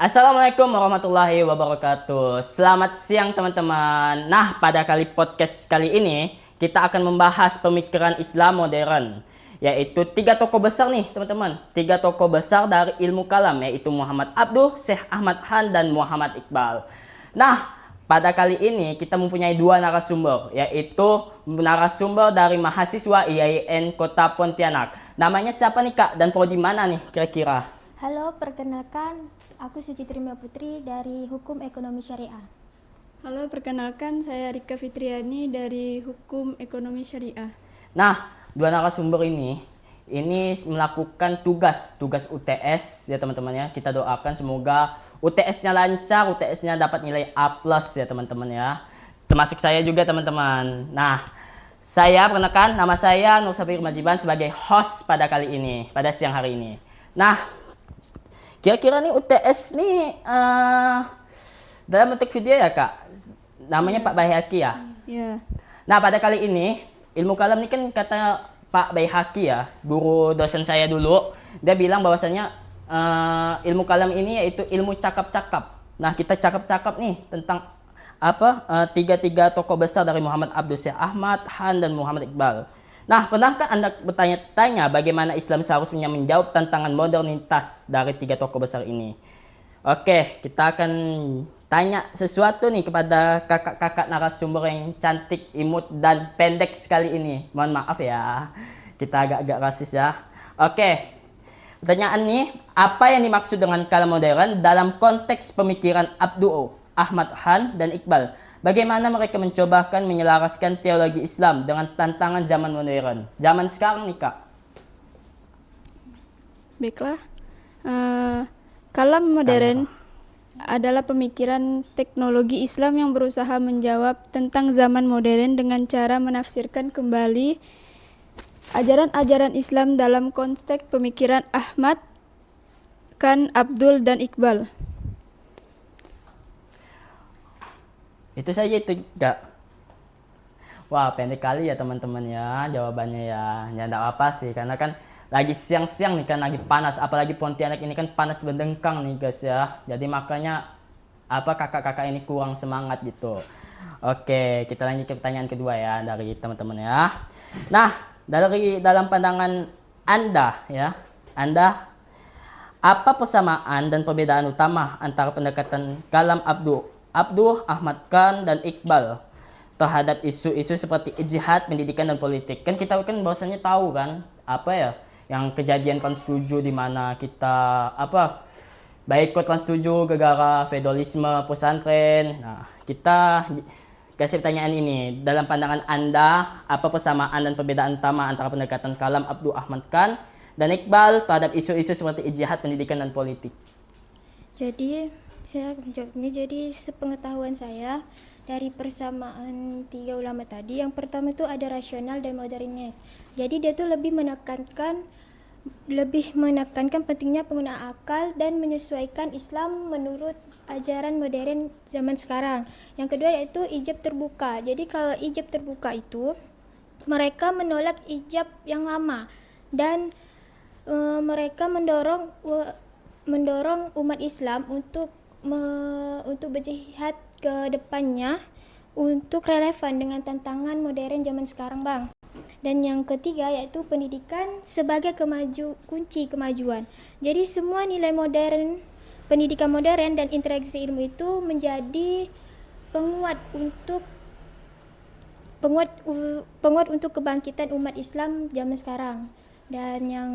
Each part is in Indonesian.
Assalamualaikum warahmatullahi wabarakatuh. Selamat siang teman-teman. Nah, pada kali podcast kali ini kita akan membahas pemikiran Islam modern, yaitu tiga tokoh besar nih teman-teman. Tiga tokoh besar dari ilmu kalam, yaitu Muhammad Abduh, Syekh Ahmad Han, dan Muhammad Iqbal. Nah, pada kali ini kita mempunyai dua narasumber, yaitu narasumber dari mahasiswa IAIN Kota Pontianak. Namanya siapa nih Kak, dan prodi mana nih kira-kira? Halo, perkenalkan, aku Suci Trimya Putri dari Hukum Ekonomi Syariah. Halo, perkenalkan saya Rika Fitriani dari Hukum Ekonomi Syariah. Nah, dua narasumber ini melakukan tugas UTS ya teman-teman ya. Kita doakan semoga UTS-nya lancar, UTS-nya dapat nilai A+ ya teman-teman ya. Termasuk saya juga teman-teman. Nah, saya perkenalkan, nama saya Nur Safir Majiban sebagai host pada kali ini, pada siang hari ini. Nah, kira-kira nih UTS nih dalam bentuk video ya Kak. Namanya Pak Baihaqi ya. Ya. Nah, pada kali ini ilmu kalam ini kan kata Pak Baihaqi ya, guru dosen saya dulu, dia bilang bahwasanya ilmu kalam ini yaitu ilmu cakap-cakap. Nah, kita cakap-cakap nih tentang tiga tokoh besar dari Muhammad Abduh, Syekh Ahmad Han, dan Muhammad Iqbal. Nah, pernahkah Anda bertanya-tanya bagaimana Islam seharusnya menjawab tantangan modernitas dari tiga tokoh besar ini? Oke, kita akan tanya sesuatu nih kepada kakak-kakak narasumber yang cantik, imut, dan pendek sekali ini. Mohon maaf ya, kita agak-agak rasis ya. Oke, pertanyaan nih, apa yang dimaksud dengan kalam modern dalam konteks pemikiran Abduh, Ahmad Han, dan Iqbal? Bagaimana mereka mencobakan menyelaraskan teologi Islam dengan tantangan zaman modern? Zaman sekarang nih Kak. Baiklah. Kalam modern adalah pemikiran teknologi Islam yang berusaha menjawab tentang zaman modern dengan cara menafsirkan kembali ajaran-ajaran Islam dalam konteks pemikiran Ahmad, Khan, Abdul, dan Iqbal. Itu saja itu Kak. Wah, pendek kali ya teman-teman ya jawabannya ya. Ya enggak apa sih, karena kan lagi siang-siang nih kan, lagi panas, apalagi Pontianak ini kan panas berdengkang nih guys ya. Jadi makanya kakak-kakak ini kurang semangat gitu. Oke, kita lanjut ke pertanyaan kedua ya dari teman-teman ya. Nah, dalam pandangan Anda ya, apa persamaan dan perbedaan utama antara pendekatan kalam Abduh, Ahmad Khan, dan Iqbal terhadap isu-isu seperti ijtihad, pendidikan, dan politik? Kan kita kan bahwasanya tahu kan yang kejadian Trans 7 di mana kita boikot Trans 7 gara-gara feodalisme pesantren. Nah, kita kasih pertanyaan ini, dalam pandangan Anda, apa persamaan dan perbedaan utama antara pendekatan kalam Abduh, Ahmad Khan, dan Iqbal terhadap isu-isu seperti ijtihad, pendidikan, dan politik? Jadi, saya akan menjawab ini. Jadi, sepengetahuan saya dari persamaan tiga ulama tadi, yang pertama itu ada rasional dan modernis. Jadi, dia tuh lebih menekankan pentingnya penggunaan akal dan menyesuaikan Islam menurut ajaran modern zaman sekarang. Yang kedua yaitu ijab terbuka. Jadi kalau ijab terbuka itu mereka menolak ijab yang lama dan mereka mendorong umat Islam untuk berjihad ke depannya untuk relevan dengan tantangan modern zaman sekarang, Bang. Dan yang ketiga yaitu pendidikan sebagai kunci kemajuan. Jadi semua nilai modern, pendidikan modern dan interaksi ilmu itu menjadi penguat untuk kebangkitan umat Islam zaman sekarang. Dan yang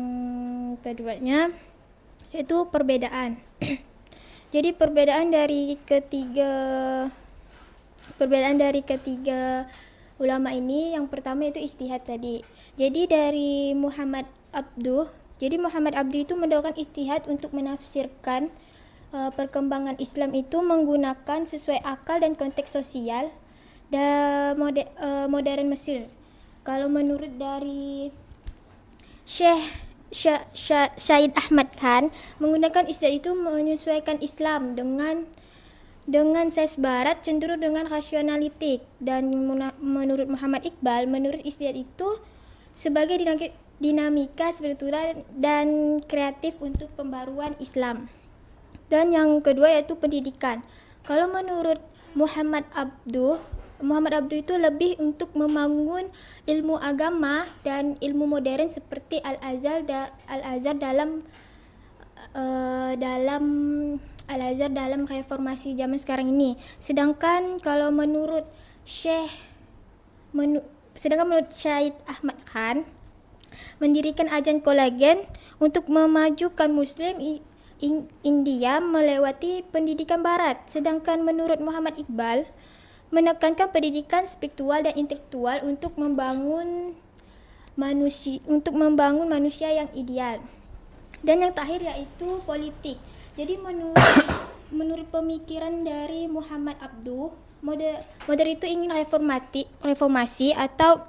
keduanya yaitu perbedaan. Jadi perbedaan dari ketiga ulama ini, yang pertama itu ijtihad tadi. Jadi dari Muhammad Abduh itu mendorongkan ijtihad untuk menafsirkan perkembangan Islam itu menggunakan sesuai akal dan konteks sosial dan modern Mesir. Kalau menurut dari Syed Ahmad Khan, menggunakan ijtihad itu menyesuaikan Islam dengan sains barat cenderung dengan rasionalitik. Dan menurut Muhammad Iqbal, menurut ijtihad itu sebagai dinamika spiritual dan kreatif untuk pembaruan Islam. Dan yang kedua yaitu pendidikan. Kalau menurut Muhammad Abduh itu lebih untuk membangun ilmu agama dan ilmu modern seperti Al-Azhar dalam reformasi zaman sekarang ini. Sedangkan menurut Syahid Ahmad Khan mendirikan ajan kolagen untuk memajukan Muslim India melewati pendidikan Barat. Sedangkan menurut Muhammad Iqbal menekankan pendidikan spiritual dan intelektual untuk membangun manusia yang ideal. Dan yang terakhir yaitu politik. Jadi menurut pemikiran dari Muhammad Abduh, modern itu ingin reformasi atau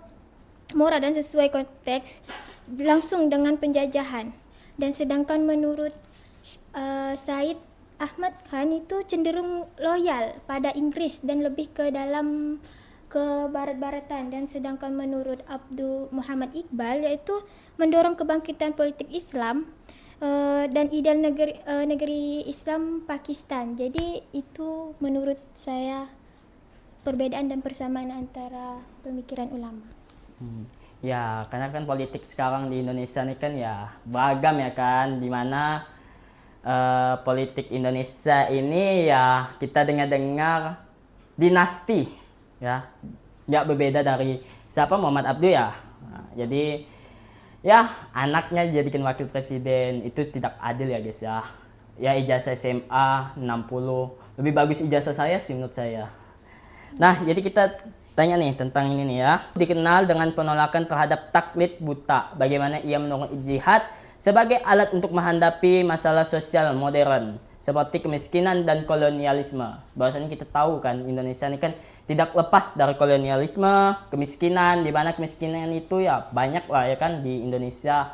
moral dan sesuai konteks langsung dengan penjajahan. Dan sedangkan menurut Syahid Ahmad Khan itu cenderung loyal pada Inggris dan lebih ke barat-baratan. Dan sedangkan menurut Muhammad Iqbal yaitu mendorong kebangkitan politik Islam dan ideal negeri Islam Pakistan. Jadi itu menurut saya perbedaan dan persamaan antara pemikiran ulama. Ya, karena kan politik sekarang di Indonesia ini kan ya beragam ya kan, dimana politik Indonesia ini ya kita dengar-dengar dinasti ya, nggak berbeda dari siapa Muhammad Abduh ya. Nah, jadi ya anaknya dijadikan wakil presiden itu tidak adil ya guys ya. Ya ijazah SMA 60 lebih bagus ijazah saya sih menurut saya. Nah, jadi kita tanya nih tentang ini nih ya. Dikenal dengan penolakan terhadap taklid buta. Bagaimana ia mendorong jihad sebagai alat untuk menghadapi masalah sosial modern seperti kemiskinan dan kolonialisme. Bahwasanya kita tahu kan Indonesia ini kan tidak lepas dari kolonialisme, kemiskinan, di mana kemiskinan itu ya banyak lah ya kan di Indonesia.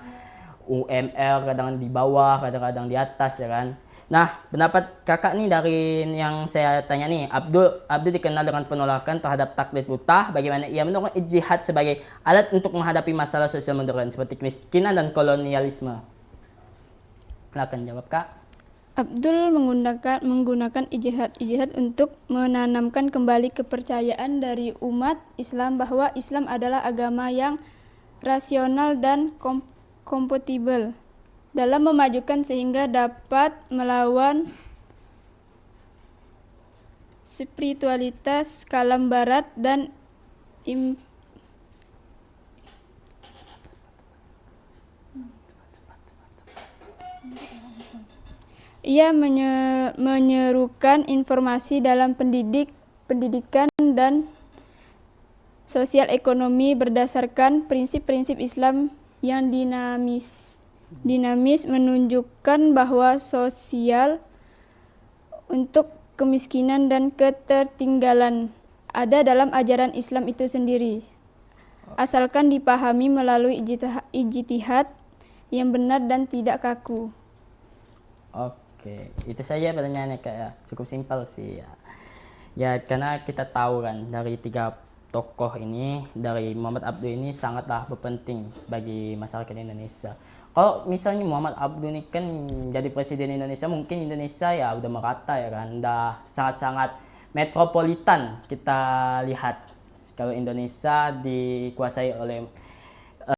UMR kadang di bawah, kadang-kadang di atas ya kan. Nah, pendapat kakak nih dari yang saya tanya nih, Abdul dikenal dengan penolakan terhadap taklid buta, bagaimana ia mendorong jihad sebagai alat untuk menghadapi masalah sosial modern seperti kemiskinan dan kolonialisme. Silakan jawab kak. Abdul menggunakan ijtihad untuk menanamkan kembali kepercayaan dari umat Islam bahwa Islam adalah agama yang rasional dan kompatibel dalam memajukan sehingga dapat melawan spiritualitas kalam barat dan ia menyerukan informasi dalam pendidikan dan sosial ekonomi berdasarkan prinsip-prinsip Islam yang dinamis menunjukkan bahwa sosial untuk kemiskinan dan ketertinggalan ada dalam ajaran Islam itu sendiri, asalkan dipahami melalui ijtihad yang benar dan tidak kaku. Oke, itu saja pertanyaannya kak ya, cukup simpel sih ya. Ya karena kita tahu kan dari tiga tokoh ini, dari Muhammad Abduh ini sangatlah berpenting bagi masyarakat Indonesia. Kalau misalnya Muhammad Abduh ini kan jadi presiden Indonesia, mungkin Indonesia ya udah merata ya kan, udah sangat-sangat metropolitan kita lihat. Kalau Indonesia dikuasai oleh